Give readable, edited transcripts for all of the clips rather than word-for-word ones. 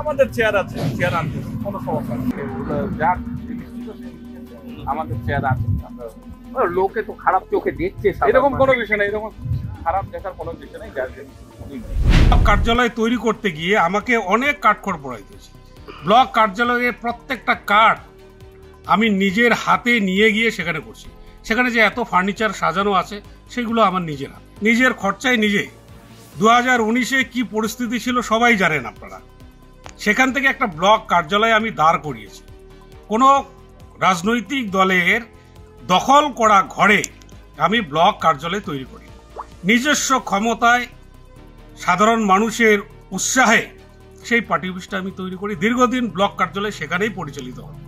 আমাদের চেয়ার আছে, চেয়ার আনতে কোনো সমস্যা নেই। যার আমাদের চেয়ার আছে, লোকে তো খারাপ চোখে দেখছে, এরকম কোনো বিষয় নেই, এরকম খারাপ দেখার কোনো বিষয় নেই। যার কার্যালয় তৈরি করতে গিয়ে আমাকে অনেক কাঠখড় পোড়াইতে হয়েছে। ব্লক কার্যালয়ে প্রত্যেকটা কাঠ আমি নিজের হাতে নিয়ে গিয়ে সেখানে করছি। সেখানে যে এত ফার্নিচার সাজানো আছে সেগুলো আমার নিজের হাতে, নিজের খরচায় নিজে। 2019-এ কি পরিস্থিতি ছিল সবাই জানেন আপনারা। সেখান থেকে একটা ব্লক কার্যালয় আমি দাঁড় করিয়েছি। কোনো রাজনৈতিক দলের দখল করা ঘরে আমি ব্লক কার্যালয় তৈরি করি। নিজস্ব ক্ষমতায় সাধারণ মানুষের উৎসাহে সেই পার্টি অফিসটা আমি তৈরি করি। দীর্ঘদিন ব্লক কার্যালয় সেখানেই পরিচালিত হয়।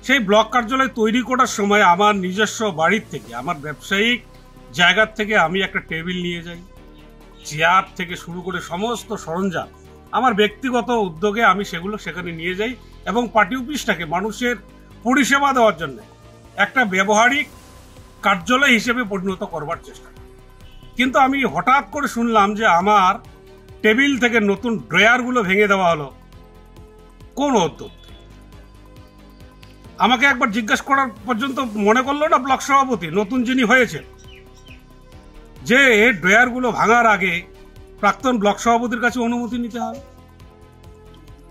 সেই ব্লক কার্যালয় তৈরি করার সময় আমার নিজস্ব বাড়ির থেকে, আমার ব্যবসায়িক জায়গার থেকে আমি একটা টেবিল নিয়ে যাই, চেয়ার থেকে শুরু করে সমস্ত সরঞ্জাম আমার ব্যক্তিগত উদ্যোগে আমি সেগুলো সেখানে নিয়ে যাই এবং পার্টি অফিসটাকে মানুষের পরিষেবা দেওয়ার জন্য একটা ব্যবহারিক কার্যালয় হিসেবে পরিণত করবার চেষ্টা করি। কিন্তু আমি হঠাৎ করে শুনলাম যে আমার টেবিল থেকে নতুন ড্রয়ারগুলো ভেঙে দেওয়া হলো। কোন উদ্যোগ? আমাকে একবার জিজ্ঞাসা করার পর্যন্ত মনে করলো না ব্লক সভাপতি নতুন যিনি হয়েছে, যে ড্রয়ারগুলো ভাঙার আগে প্রাক্তন ব্লক সভাপতির কাছে অনুমতি নিতে হবে।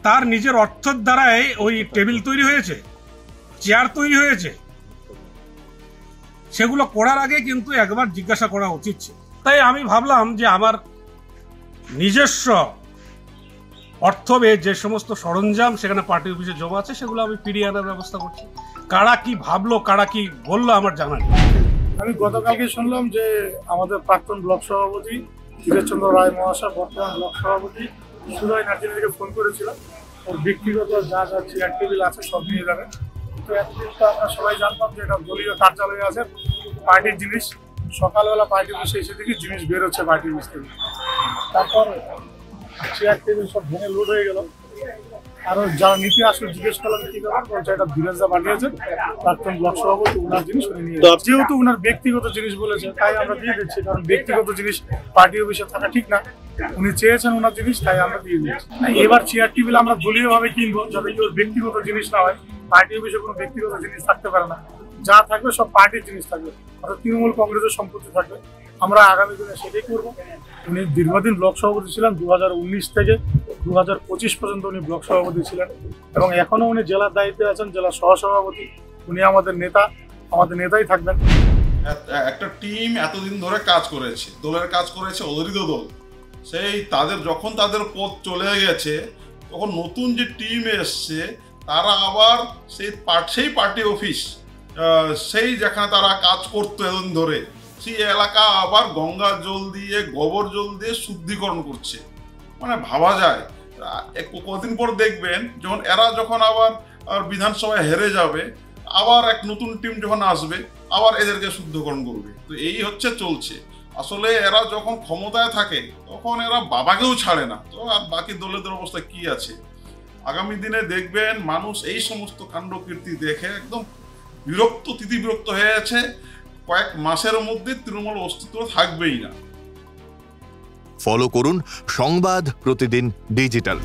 তার নিজের অর্থের দ্বারাই ওই টেবিল তৈরি হয়েছে, চেয়ার তৈরি হয়েছে। সেগুলো করার আগে কিন্তু একবার জিজ্ঞাসা করা উচিত ছিল। তাই আমি ভাবলাম যে আমার নিজস্ব অর্থ ব্যয়ে যে সমস্ত সরঞ্জাম সেখানে পার্টি অফিসে জমা আছে সেগুলো আমি ফিরিয়ে আনার ব্যবস্থা করছি। কারা কি ভাবলো, কারা কি বললো আমার জানা নেই। আমি গতকালকে শুনলাম যে আমাদের প্রাক্তন ব্লক সভাপতি ধীরেশচন্দ্র রায় মহাশয়, বর্তমান ব্লক সভাপতি সুজয় নার্জিনীকে ফোন করেছিলাম, ওর ব্যক্তিগত যা যা চেয়ার টেবিল আছে সব নিয়ে যাবে। তো এতদিন তো আমরা সবাই জানতাম যে এটা দলীয় কার্যালয়ে আছে, পার্টির জিনিস। সকালবেলা পার্টি অফিসে এসে দেখি জিনিস বেরোচ্ছে পার্টি অফিস থেকে। তারপর চেয়ার টেবিল সব ভেঙে লুট হয়ে গেল। আরো যারা নিতে আসলে জিজ্ঞেস করলাম কি ব্যাপার, বলছে এটা ধীরেশদা পাঠিয়েছে, প্রাক্তন ব্লক সভাপতি, উনার জিনিস উনি নিয়ে। যেহেতু উনার ব্যক্তিগত জিনিস বলেছে তাই আমরা দিয়ে দিচ্ছি, কারণ ব্যক্তিগত জিনিস পার্টি অফিসে থাকা ঠিক না। উনি চেয়েছেন ওনার জিনিস, তাই আমরা দিয়ে দিচ্ছি। এবার চেয়ার টেবিল আমরা দলীয় ভাবে কিনবো, যাতে কেউ ব্যক্তিগত জিনিস না হয়। পার্টি অফিসে কোনো ব্যক্তিগত জিনিস থাকতে পারে না, যা থাকবে সব পার্টির জিনিস থাকবে, অর্থাৎ তৃণমূল কংগ্রেসের সম্পত্তি থাকবে। আমরা আগামী দিনে সেটাই করবো। উনি দীর্ঘদিন ব্লক সভাপতি ছিলেন, 2019 থেকে 2025 পর্যন্ত উনি ব্লক সভাপতি ছিলেন এবং এখনো উনি জেলার দায়িত্বে আছেন, জেলা সহসভাপতি। উনি আমাদের নেতা, আমাদের নেতাই থাকবেন। একটা টিম এতদিন ধরে কাজ করেছে, দলের কাজ করেছে, অদরিত দল। সেই তাদের যখন তাদের পথ চলে গেছে, তখন নতুন যে টিম এসছে তারা আবার সেই পার্টি অফিস, সেই যেখানে তারা কাজ করতো এতদিন ধরে, সেই এলাকা আবার গঙ্গার জল দিয়ে, গোবর জল দিয়ে শুদ্ধিকরণ করছে। মানে ভাবা যায়, কদিন পর দেখবেন যখন আবার বিধানসভায় হেরে যাবে, আবার এক নতুন টিম যখন আসবে, আবার এদেরকে শুদ্ধিকরণ করবে। তো এই চলছে। আসলে এরা যখন ক্ষমতায় থাকে তখন এরা বাবাকেও ছাড়ে না, তো আর বাকি দলের অবস্থা কি আছে? আগামী দিনে দেখবেন মানুষ এই সমস্ত কাণ্ডকীর্তি দেখে একদম তিতিবিরক্ত হয়ে আছে। কয়েক মাসের মধ্যে তৃণমূল অস্তিত্ব থাকবেই না। ফলো করুন সংবাদ প্রতিদিন ডিজিটাল।